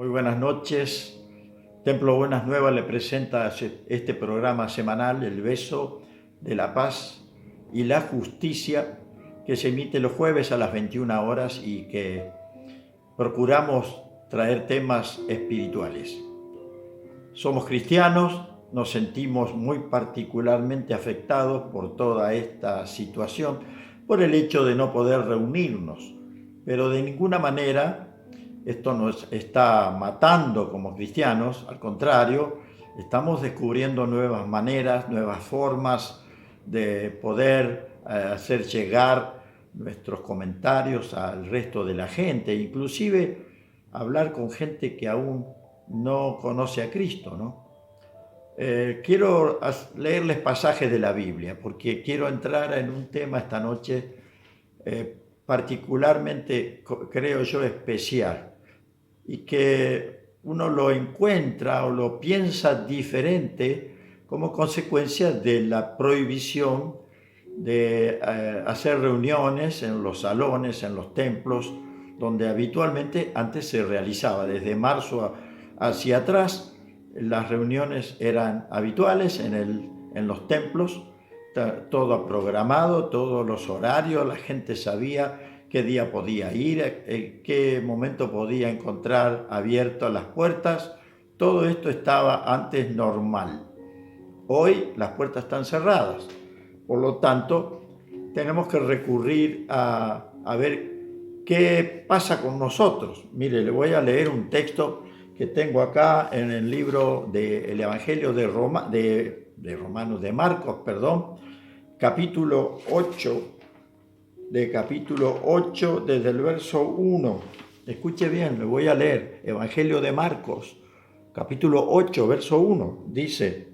Muy buenas noches. Templo Buenas Nuevas le presenta este programa semanal, El Beso de la Paz y la Justicia, que se emite los jueves a las 21 horas y que procuramos traer temas espirituales. Somos cristianos, nos sentimos muy particularmente afectados por toda esta situación, por el hecho de no poder reunirnos, pero de ninguna manera esto nos está matando como cristianos, al contrario, estamos descubriendo nuevas maneras, nuevas formas de poder hacer llegar nuestros comentarios al resto de la gente, inclusive hablar con gente que aún no conoce a Cristo, ¿no? Quiero leerles pasajes de la Biblia porque quiero entrar en un tema esta noche particularmente, creo yo, especial y que uno lo encuentra o lo piensa diferente como consecuencia de la prohibición de hacer reuniones en los salones, en los templos, donde habitualmente antes se realizaba. Desde marzo hacia atrás, las reuniones eran habituales en los templos, todo programado, todos los horarios, la gente sabía qué día podía ir, en qué momento podía encontrar abiertas las puertas. Todo esto estaba antes normal. Hoy las puertas están cerradas. Por lo tanto, tenemos que recurrir a ver qué pasa con nosotros. Mire, le voy a leer un texto que tengo acá en el libro del Evangelio de Marcos, capítulo 8, desde el verso 1. Escuche bien, le voy a leer. Evangelio de Marcos, capítulo 8, verso 1. Dice: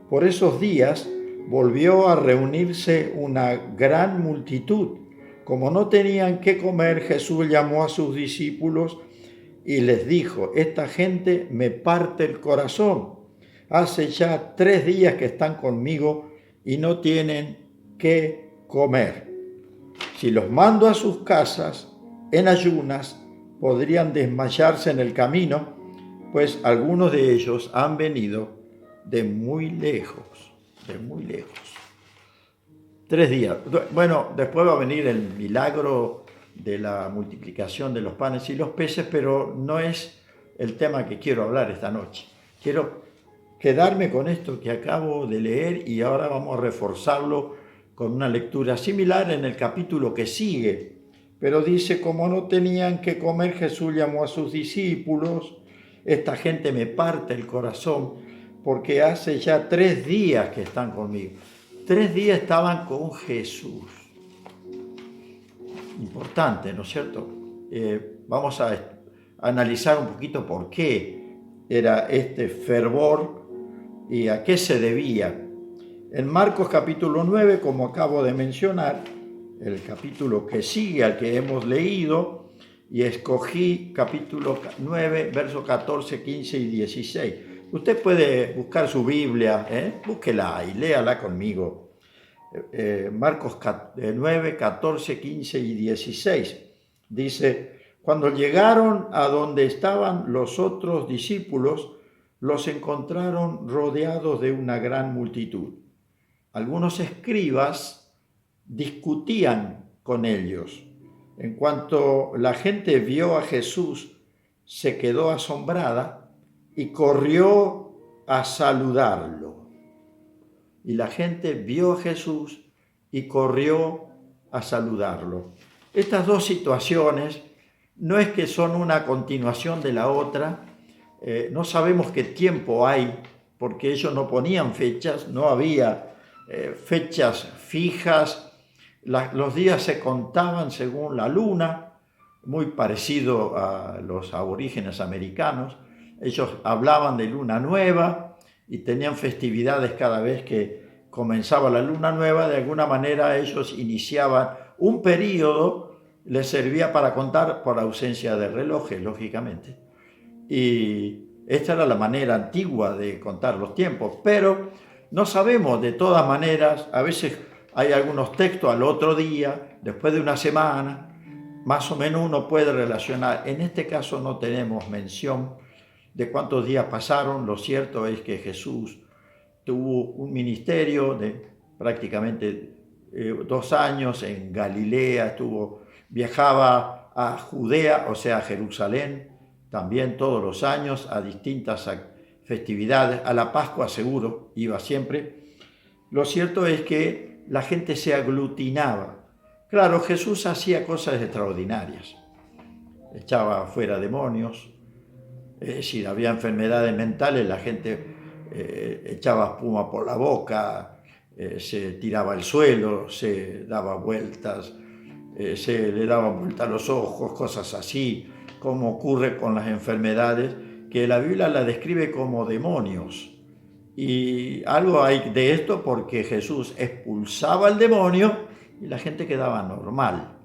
por esos días volvió a reunirse una gran multitud. Como no tenían qué comer, Jesús llamó a sus discípulos y les dijo: esta gente me parte el corazón. Hace ya 3 días que están conmigo y no tienen qué comer. Si los mando a sus casas en ayunas, podrían desmayarse en el camino, pues algunos de ellos han venido de muy lejos. 3 días. Bueno, después va a venir el milagro de la multiplicación de los panes y los peces, pero no es el tema que quiero hablar esta noche. Quiero quedarme con esto que acabo de leer y ahora vamos a reforzarlo con una lectura similar en el capítulo que sigue. Pero dice: como no tenían que comer, Jesús llamó a sus discípulos. Esta gente me parte el corazón porque hace ya 3 días que están conmigo. 3 días estaban con Jesús. Importante, ¿no es cierto? Vamos a analizar un poquito por qué era este fervor y a qué se debía. En Marcos capítulo 9, como acabo de mencionar, el capítulo que sigue al que hemos leído, y escogí capítulo 9, versos 14, 15 y 16. Usted puede buscar su Biblia, búsquela y léala conmigo. Marcos 9, 14, 15 y 16. Dice: cuando llegaron a donde estaban los otros discípulos, los encontraron rodeados de una gran multitud. Algunos escribas discutían con ellos. En cuanto la gente vio a Jesús, se quedó asombrada y corrió a saludarlo. Y la gente vio a Jesús y corrió a saludarlo. Estas dos situaciones no es que son una continuación de la otra. No sabemos qué tiempo hay, porque ellos no ponían fechas, no había fechas fijas. Los días se contaban según la luna, muy parecido a los aborígenes americanos. Ellos hablaban de luna nueva y tenían festividades cada vez que comenzaba la luna nueva. De alguna manera ellos iniciaban un periodo, les servía para contar por ausencia de relojes, lógicamente. Y esta era la manera antigua de contar los tiempos, pero no sabemos de todas maneras. A veces hay algunos textos al otro día, después de una semana, más o menos uno puede relacionar. En este caso no tenemos mención de cuántos días pasaron. Lo cierto es que Jesús tuvo un ministerio de prácticamente 2 años en Galilea, viajaba a Judea, o sea, a Jerusalén, también todos los años a distintas festividades, a la Pascua seguro, iba siempre. Lo cierto es que la gente se aglutinaba. Claro, Jesús hacía cosas extraordinarias, echaba fuera demonios, es decir, había enfermedades mentales, la gente echaba espuma por la boca, se tiraba al suelo, se daba vueltas, se le daban vueltas a los ojos, cosas así, como ocurre con las enfermedades, que la Biblia la describe como demonios. Y algo hay de esto porque Jesús expulsaba al demonio y la gente quedaba normal.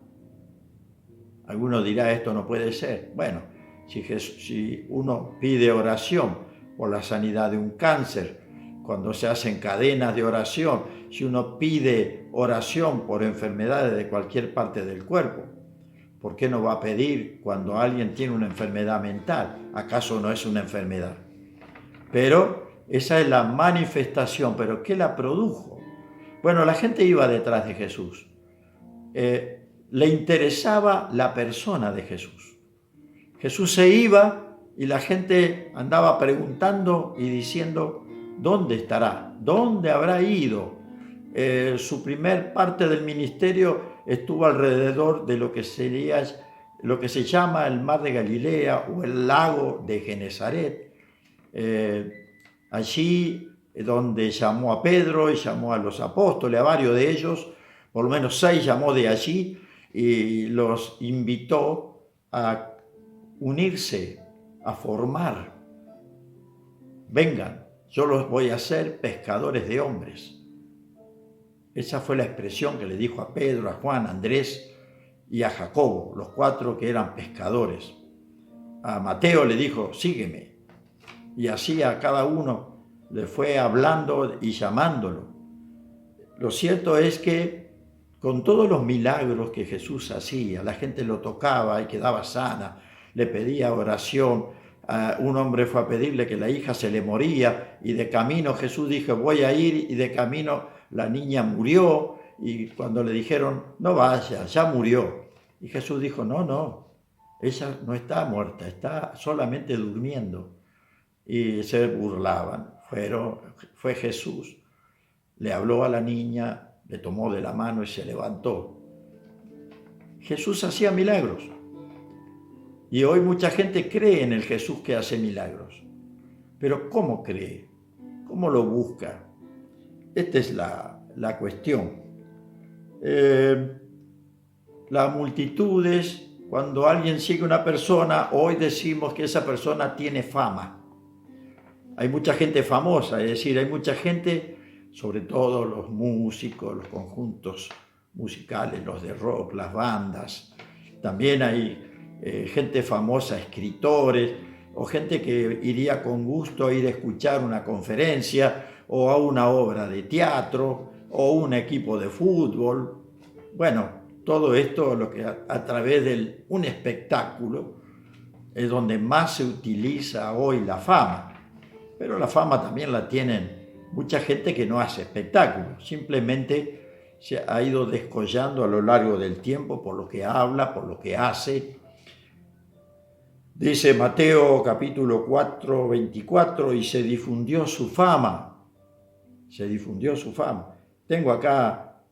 Alguno dirá, esto no puede ser. Bueno, si uno pide oración por la sanidad de un cáncer, cuando se hacen cadenas de oración, si uno pide oración por enfermedades de cualquier parte del cuerpo, ¿por qué no va a pedir cuando alguien tiene una enfermedad mental? ¿Acaso no es una enfermedad? Pero esa es la manifestación. ¿Pero qué la produjo? Bueno, la gente iba detrás de Jesús. Le interesaba la persona de Jesús. Jesús se iba y la gente andaba preguntando y diciendo, ¿dónde estará? ¿Dónde habrá ido? Su primer parte del ministerio estuvo alrededor de lo que se llama el mar de Galilea o el lago de Genesaret. Allí donde llamó a Pedro y llamó a los apóstoles, a varios de ellos, por lo menos 6 llamó de allí y los invitó a unirse, a formar. Vengan, yo los voy a hacer pescadores de hombres. Esa fue la expresión que le dijo a Pedro, a Juan, a Andrés y a Jacobo, los 4 que eran pescadores. A Mateo le dijo, sígueme. Y así a cada uno le fue hablando y llamándolo. Lo cierto es que con todos los milagros que Jesús hacía, la gente lo tocaba y quedaba sana, le pedía oración. Un hombre fue a pedirle que la hija se le moría y de camino Jesús dijo, voy a ir, y de camino la niña murió, y cuando le dijeron, no vaya, ya murió. Y Jesús dijo, no, ella no está muerta, está solamente durmiendo. Y se burlaban. Fue Jesús, le habló a la niña, le tomó de la mano y se levantó. Jesús hacía milagros. Y hoy mucha gente cree en el Jesús que hace milagros. Pero ¿cómo cree? ¿Cómo lo busca? Esta es la cuestión. Las multitudes, cuando alguien sigue a una persona, hoy decimos que esa persona tiene fama. Hay mucha gente famosa, es decir, hay mucha gente, sobre todo los músicos, los conjuntos musicales, los de rock, las bandas. También hay gente famosa, escritores, o gente que iría con gusto a ir a escuchar una conferencia, o a una obra de teatro, o un equipo de fútbol. Bueno, todo esto lo que a través de un espectáculo es donde más se utiliza hoy la fama. Pero la fama también la tienen mucha gente que no hace espectáculos, simplemente se ha ido descollando a lo largo del tiempo por lo que habla, por lo que hace. Dice Mateo capítulo 4, 24, y se difundió su fama. Se difundió su fama. Tengo acá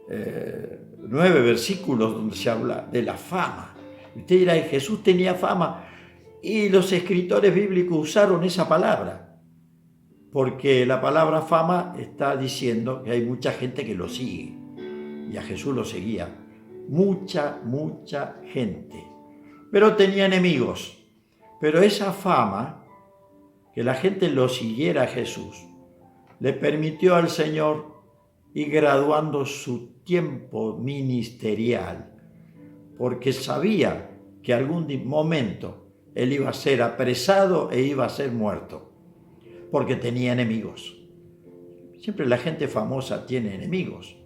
9 versículos donde se habla de la fama. Usted dirá, Jesús tenía fama, y los escritores bíblicos usaron esa palabra, porque la palabra fama está diciendo que hay mucha gente que lo sigue, y a Jesús lo seguía. Mucha gente. Pero tenía enemigos. Pero esa fama, que la gente lo siguiera a Jesús, le permitió al Señor ir graduando su tiempo ministerial, porque sabía que algún momento él iba a ser apresado e iba a ser muerto, porque tenía enemigos. Siempre la gente famosa tiene enemigos,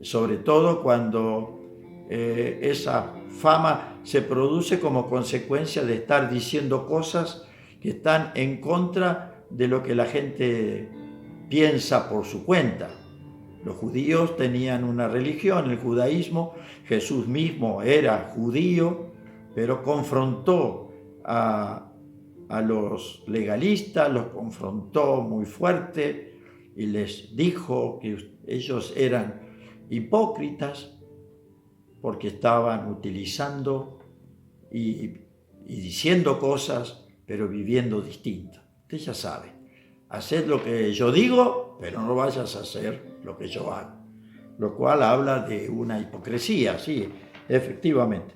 sobre todo cuando esa fama se produce como consecuencia de estar diciendo cosas que están en contra de lo que la gente piensa por su cuenta. Los judíos tenían una religión, el judaísmo. Jesús mismo era judío, pero confrontó a los legalistas, los confrontó muy fuerte y les dijo que ellos eran hipócritas porque estaban utilizando y diciendo cosas, pero viviendo distinto. Usted ya sabe, haced lo que yo digo, pero no vayas a hacer lo que yo hago. Lo cual habla de una hipocresía, sí, efectivamente.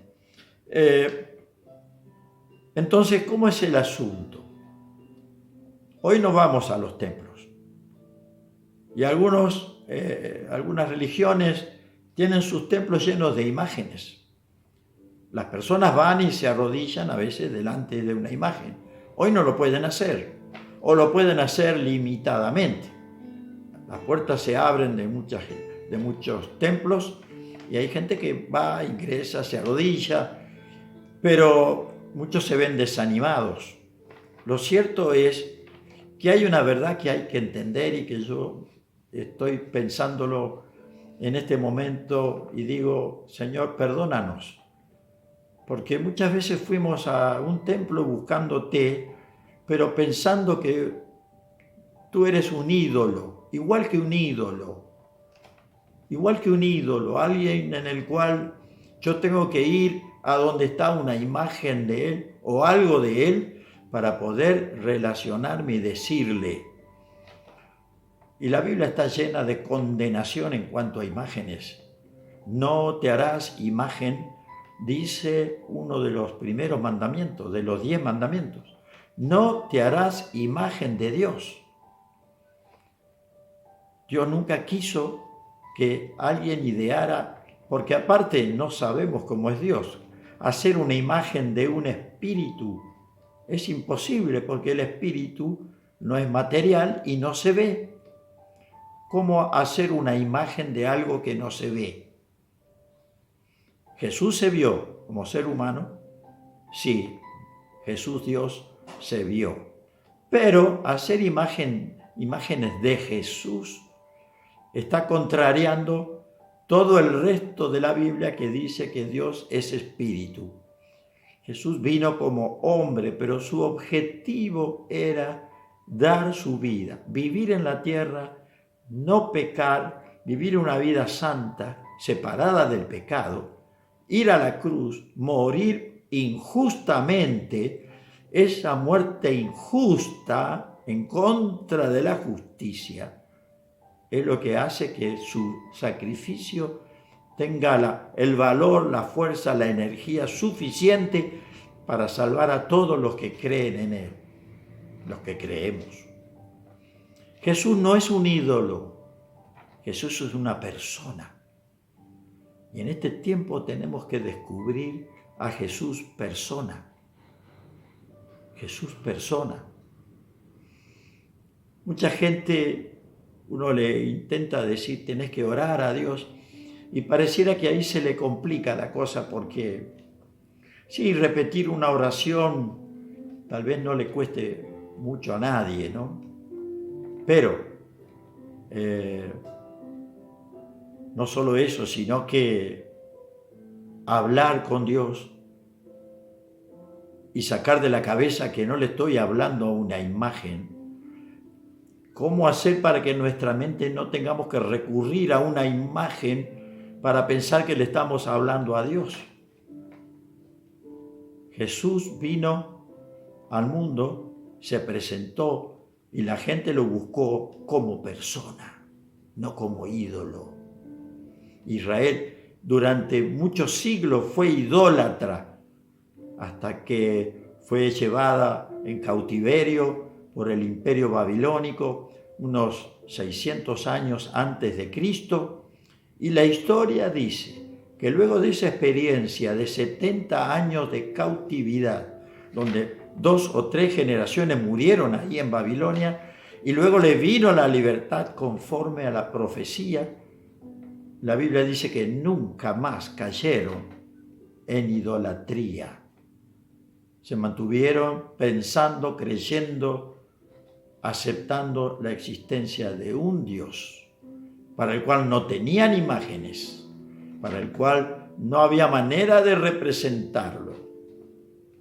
Entonces, ¿cómo es el asunto? Hoy no vamos a los templos. Y algunas religiones tienen sus templos llenos de imágenes. Las personas van y se arrodillan a veces delante de una imagen. Hoy no lo pueden hacer, o lo pueden hacer limitadamente. Las puertas se abren de muchos templos y hay gente que va, ingresa, se arrodilla, pero muchos se ven desanimados. Lo cierto es que hay una verdad que hay que entender y que yo estoy pensándolo en este momento y digo, Señor, perdónanos, porque muchas veces fuimos a un templo buscándote, pero pensando que tú eres un ídolo, igual que un ídolo, alguien en el cual yo tengo que ir a donde está una imagen de él o algo de él para poder relacionarme y decirle. Y la Biblia está llena de condenación en cuanto a imágenes. No te harás imagen, dice uno de los primeros mandamientos, de los 10 mandamientos. No te harás imagen de Dios. Dios nunca quiso que alguien ideara, porque aparte no sabemos cómo es Dios. Hacer una imagen de un espíritu es imposible porque el espíritu no es material y no se ve. ¿Cómo hacer una imagen de algo que no se ve? ¿Jesús se vio como ser humano? Sí, Jesús Dios se vio. Pero hacer imágenes de Jesús está contrariando todo el resto de la Biblia que dice que Dios es espíritu. Jesús vino como hombre, pero su objetivo era dar su vida, vivir en la tierra, no pecar, vivir una vida santa, separada del pecado, ir a la cruz, morir injustamente, esa muerte injusta en contra de la justicia, es lo que hace que su sacrificio tenga el valor, la fuerza, la energía suficiente para salvar a todos los que creen en él, los que creemos. Jesús no es un ídolo, Jesús es una persona. Y en este tiempo tenemos que descubrir a Jesús persona. Jesús persona. Mucha gente, uno le intenta decir, tenés que orar a Dios, y pareciera que ahí se le complica la cosa porque, sí, repetir una oración tal vez no le cueste mucho a nadie, ¿no? Pero no solo eso, sino que hablar con Dios y sacar de la cabeza que no le estoy hablando a una imagen. ¿Cómo hacer para que en nuestra mente no tengamos que recurrir a una imagen para pensar que le estamos hablando a Dios? Jesús vino al mundo, se presentó y la gente lo buscó como persona, no como ídolo. Israel durante muchos siglos fue idólatra hasta que fue llevada en cautiverio por el imperio babilónico unos 600 años antes de Cristo, y la historia dice que luego de esa experiencia de 70 años de cautividad, donde 2 o 3 generaciones murieron ahí en Babilonia, y luego le vino la libertad conforme a la profecía, la Biblia dice que nunca más cayeron en idolatría. Se mantuvieron pensando, creyendo, aceptando la existencia de un Dios para el cual no tenían imágenes, para el cual no había manera de representarlo,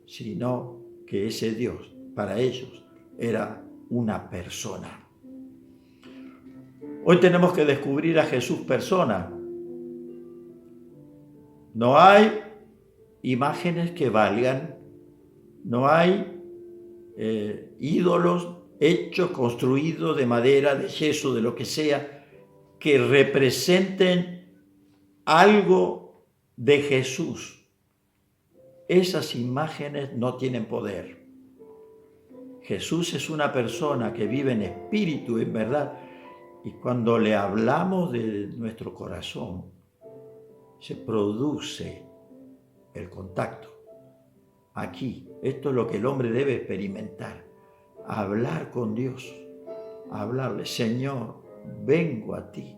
sino que ese Dios para ellos era una persona. Hoy tenemos que descubrir a Jesús persona. No hay imágenes que valgan, no hay ídolos hechos, construidos de madera, de yeso, de lo que sea, que representen algo de Jesús. Esas imágenes no tienen poder. Jesús es una persona que vive en espíritu, en verdad, y cuando le hablamos de nuestro corazón, se produce el contacto. Aquí, esto es lo que el hombre debe experimentar, hablar con Dios, hablarle: Señor, vengo a ti,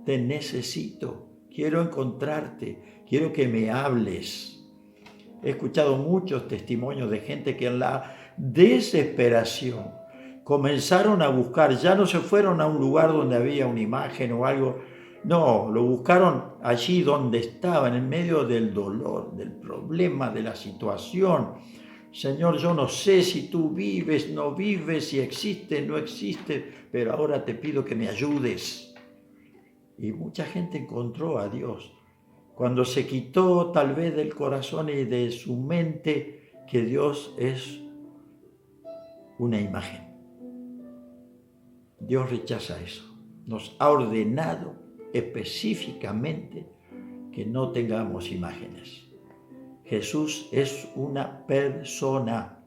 te necesito, quiero encontrarte, quiero que me hables. He escuchado muchos testimonios de gente que en la desesperación comenzaron a buscar, ya no se fueron a un lugar donde había una imagen o algo, no, lo buscaron allí donde estaban, en medio del dolor, del problema, de la situación. Señor, yo no sé si tú vives, no vives, si existe, no existe, pero ahora te pido que me ayudes. Y mucha gente encontró a Dios cuando se quitó tal vez del corazón y de su mente que Dios es una imagen. Dios rechaza eso. Nos ha ordenado específicamente que no tengamos imágenes. Jesús es una persona.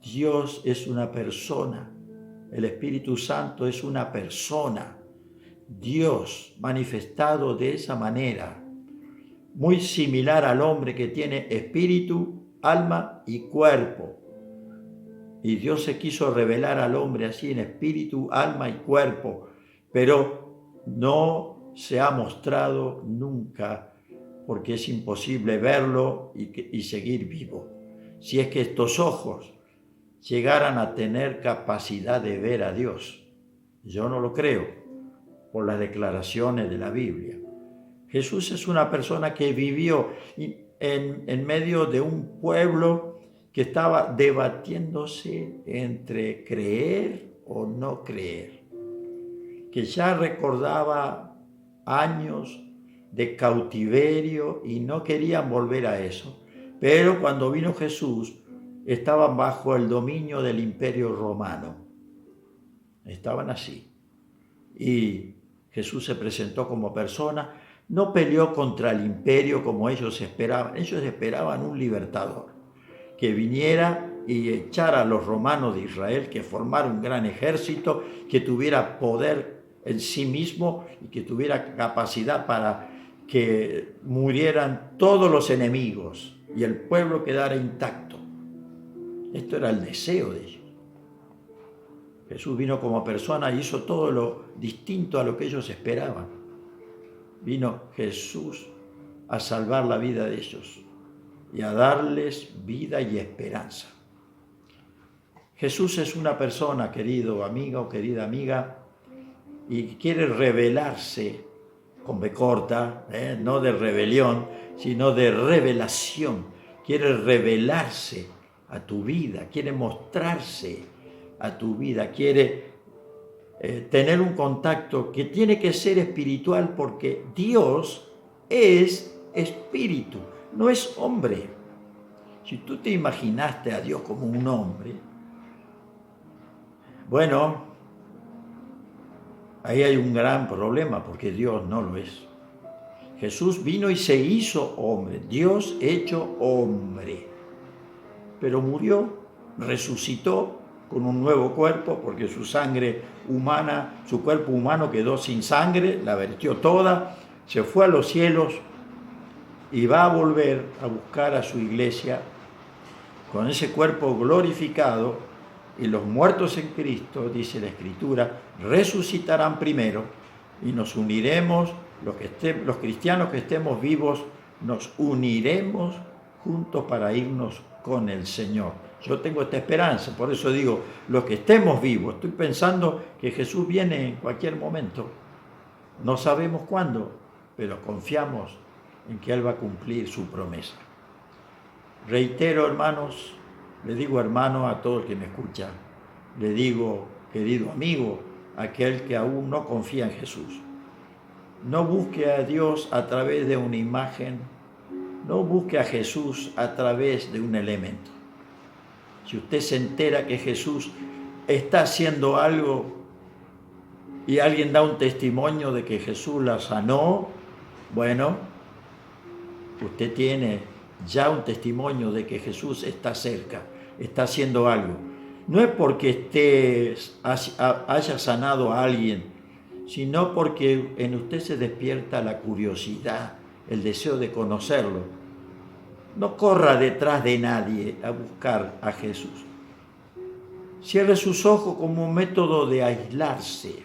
Dios es una persona. El Espíritu Santo es una persona. Dios manifestado de esa manera, muy similar al hombre que tiene espíritu, alma y cuerpo. Y Dios se quiso revelar al hombre así en espíritu, alma y cuerpo, pero no se ha mostrado nunca porque es imposible verlo y seguir vivo. Si es que estos ojos llegaran a tener capacidad de ver a Dios, yo no lo creo por las declaraciones de la Biblia. Jesús es una persona que vivió en medio de un pueblo que estaba debatiéndose entre creer o no creer, que ya recordaba años de cautiverio y no querían volver a eso. Pero cuando vino Jesús, estaban bajo el dominio del Imperio Romano. Estaban así. Y Jesús se presentó como persona, no peleó contra el imperio como ellos esperaban. Ellos esperaban un libertador que viniera y echara a los romanos de Israel, que formara un gran ejército, que tuviera poder en sí mismo y que tuviera capacidad para que murieran todos los enemigos y el pueblo quedara intacto. Esto era el deseo de ellos. Jesús vino como persona y hizo todo lo distinto a lo que ellos esperaban. Vino Jesús a salvar la vida de ellos y a darles vida y esperanza. Jesús es una persona, querido amigo o querida amiga, y quiere revelarse con B corta, no de rebelión, sino de revelación. Quiere revelarse a tu vida, quiere mostrarse a tu vida, quiere tener un contacto que tiene que ser espiritual, porque Dios es espíritu, no es hombre. Si tú te imaginaste a Dios como un hombre, bueno, ahí hay un gran problema, porque Dios no lo es. Jesús vino y se hizo hombre, Dios hecho hombre, pero murió, resucitó con un nuevo cuerpo, porque su sangre humana, su cuerpo humano quedó sin sangre, la vertió toda, se fue a los cielos y va a volver a buscar a su iglesia con ese cuerpo glorificado. Y los muertos en Cristo, dice la Escritura, resucitarán primero y nos uniremos, los cristianos que estemos vivos, nos uniremos juntos para irnos con el Señor. Yo tengo esta esperanza, por eso digo, los que estemos vivos, estoy pensando que Jesús viene en cualquier momento. No sabemos cuándo, pero confiamos en que Él va a cumplir su promesa. Reitero, hermanos, le digo hermano a todo el que me escucha, le digo querido amigo, aquel que aún no confía en Jesús. No busque a Dios a través de una imagen, no busque a Jesús a través de un elemento. Si usted se entera que Jesús está haciendo algo y alguien da un testimonio de que Jesús la sanó, bueno, usted tiene ya un testimonio de que Jesús está cerca, está haciendo algo. No es porque haya sanado a alguien, sino porque en usted se despierta la curiosidad, el deseo de conocerlo. No corra detrás de nadie a buscar a Jesús. Cierre sus ojos como un método de aislarse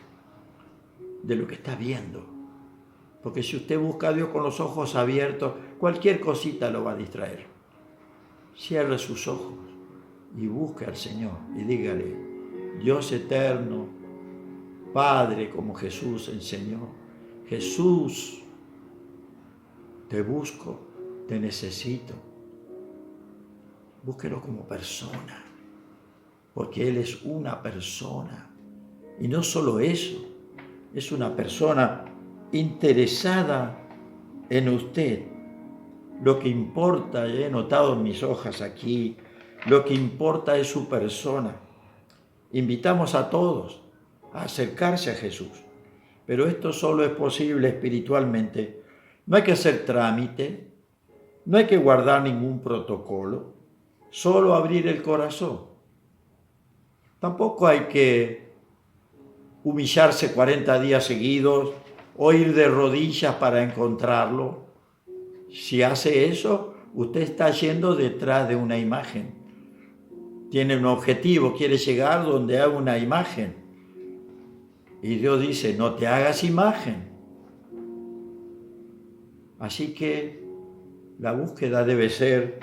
de lo que está viendo. Porque si usted busca a Dios con los ojos abiertos, cualquier cosita lo va a distraer. Cierre sus ojos y busque al Señor y dígale, Dios eterno, Padre como Jesús enseñó, Jesús, te busco, te necesito. Búsquelo como persona, porque Él es una persona. Y no solo eso, es una persona interesada en usted. Lo que importa, he notado en mis hojas aquí, lo que importa es su persona. Invitamos a todos a acercarse a Jesús, pero esto solo es posible espiritualmente. No hay que hacer trámite, no hay que guardar ningún protocolo, solo abrir el corazón. Tampoco hay que humillarse 40 días seguidos o ir de rodillas para encontrarlo. Si hace eso, usted está yendo detrás de una imagen. Tiene un objetivo, quiere llegar donde hay una imagen. Y Dios dice, no te hagas imagen. Así que la búsqueda debe ser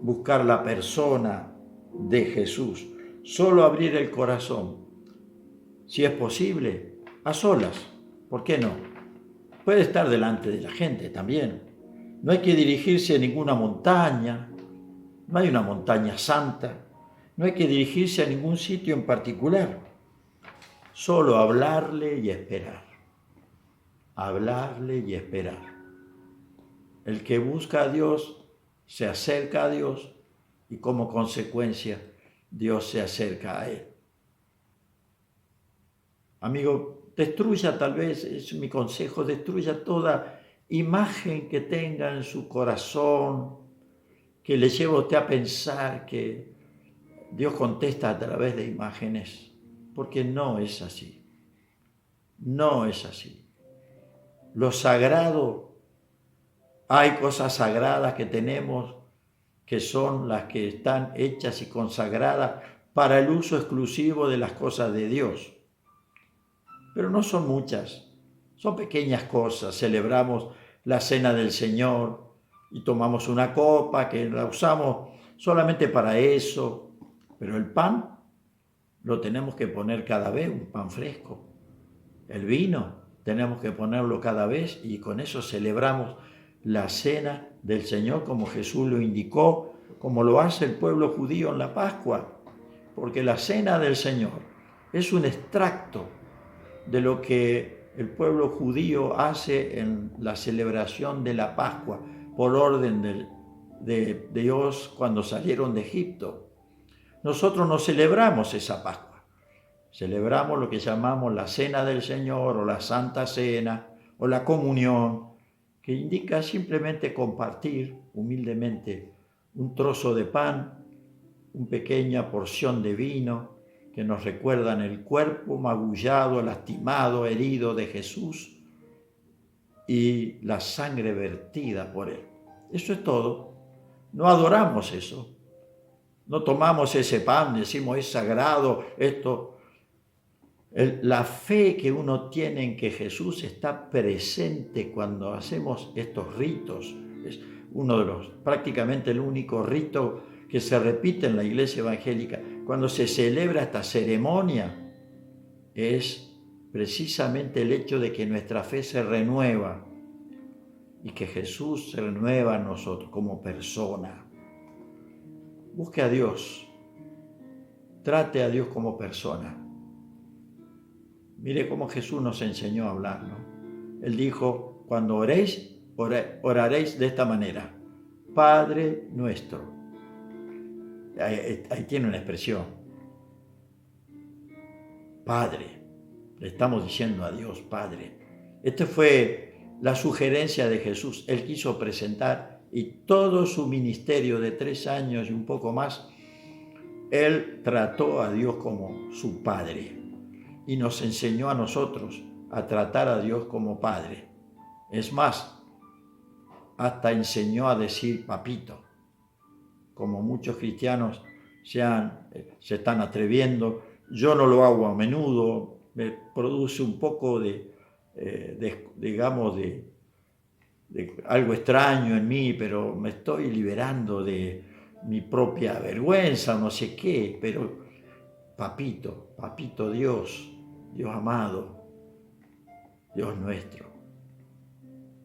buscar la persona de Jesús. Solo abrir el corazón. Si es posible, a solas. ¿Por qué no? Puede estar delante de la gente también. No hay que dirigirse a ninguna montaña. No hay una montaña santa. No hay que dirigirse a ningún sitio en particular. Solo hablarle y esperar. Hablarle y esperar. El que busca a Dios se acerca a Dios y como consecuencia Dios se acerca a él. Amigo, destruya tal vez, es mi consejo, destruya toda imagen que tenga en su corazón, que le lleve a usted a pensar que Dios contesta a través de imágenes, porque no es así. No es así. Lo sagrado, hay cosas sagradas que tenemos que son las que están hechas y consagradas para el uso exclusivo de las cosas de Dios. Pero no son muchas, son pequeñas cosas. Celebramos la cena del Señor y tomamos una copa que la usamos solamente para eso, pero el pan lo tenemos que poner cada vez, un pan fresco. El vino tenemos que ponerlo cada vez y con eso celebramos la cena del Señor como Jesús lo indicó, como lo hace el pueblo judío en la Pascua, porque la cena del Señor es un extracto de lo que el pueblo judío hace en la celebración de la Pascua por orden de Dios cuando salieron de Egipto. Nosotros no celebramos esa Pascua, celebramos lo que llamamos la Cena del Señor o la Santa Cena o la Comunión, que indica simplemente compartir humildemente un trozo de pan, una pequeña porción de vino que nos recuerdan el cuerpo magullado, lastimado, herido de Jesús y la sangre vertida por Él. Eso es todo. No adoramos eso. No tomamos ese pan, decimos es sagrado, esto. La fe que uno tiene en que Jesús está presente cuando hacemos estos ritos, uno de los, prácticamente el único rito que se repite en la iglesia evangélica. Cuando se celebra esta ceremonia, es precisamente el hecho de que nuestra fe se renueva y que Jesús se renueva en nosotros como persona. Busque a Dios, trate a Dios como persona. Mire cómo Jesús nos enseñó a hablar, ¿no? Él dijo, cuando oréis, oraréis de esta manera: Padre nuestro. Ahí tiene una expresión. Padre. Le estamos diciendo a Dios, Padre. Esta fue la sugerencia de Jesús. Él quiso presentar, y todo su ministerio de 3 años y un poco más, Él trató a Dios como su Padre. Y nos enseñó a nosotros a tratar a Dios como Padre. Es más, hasta enseñó a decir papito, como muchos cristianos se están atreviendo. Yo no lo hago a menudo, me produce un poco de algo extraño en mí, pero me estoy liberando de mi propia vergüenza, no sé qué, pero papito, papito Dios, Dios amado, Dios nuestro.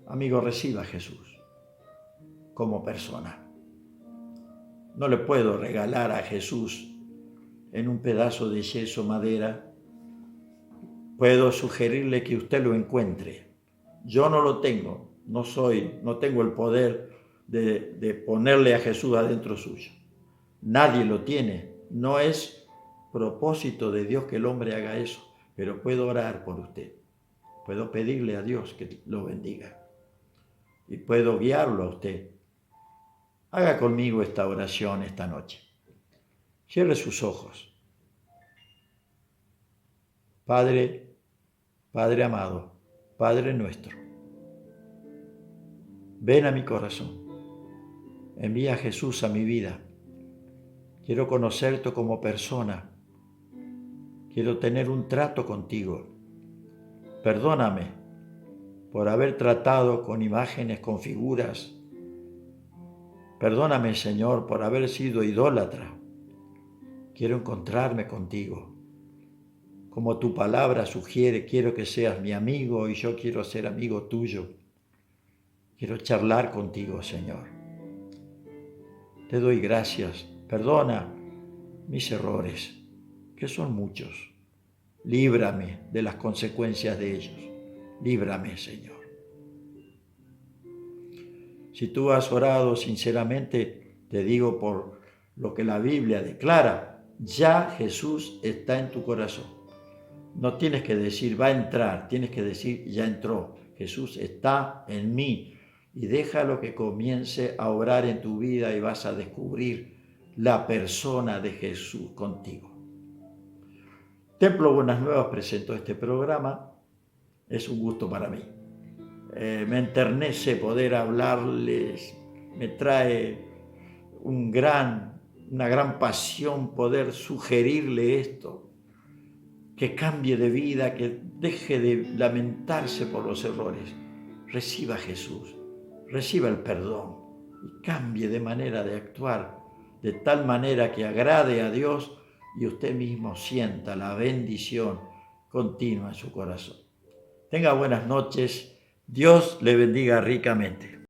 Amigo, reciba a Jesús como persona. No le puedo regalar a Jesús en un pedazo de yeso, madera. Puedo sugerirle que usted lo encuentre. Yo no lo tengo, no tengo el poder de ponerle a Jesús adentro suyo. Nadie lo tiene. No es propósito de Dios que el hombre haga eso, pero puedo orar por usted. Puedo pedirle a Dios que lo bendiga y puedo guiarlo a usted. Haga conmigo esta oración esta noche. Cierre sus ojos. Padre, Padre amado, Padre nuestro, ven a mi corazón. Envía a Jesús a mi vida. Quiero conocerte como persona. Quiero tener un trato contigo. Perdóname por haber tratado con imágenes, con figuras. Perdóname, Señor, por haber sido idólatra. Quiero encontrarme contigo. Como tu palabra sugiere, quiero que seas mi amigo y yo quiero ser amigo tuyo. Quiero charlar contigo, Señor. Te doy gracias. Perdona mis errores, que son muchos. Líbrame de las consecuencias de ellos. Líbrame, Señor. Si tú has orado sinceramente, te digo por lo que la Biblia declara, ya Jesús está en tu corazón. No tienes que decir va a entrar, tienes que decir ya entró. Jesús está en mí y déjalo que comience a obrar en tu vida y vas a descubrir la persona de Jesús contigo. Templo Buenas Nuevas presentó este programa. Es un gusto para mí. Me enternece poder hablarles, me trae una gran pasión poder sugerirle esto, que cambie de vida, que deje de lamentarse por los errores. Reciba a Jesús, reciba el perdón y cambie de manera de actuar, de tal manera que agrade a Dios y usted mismo sienta la bendición continua en su corazón. Tenga buenas noches. Dios le bendiga ricamente.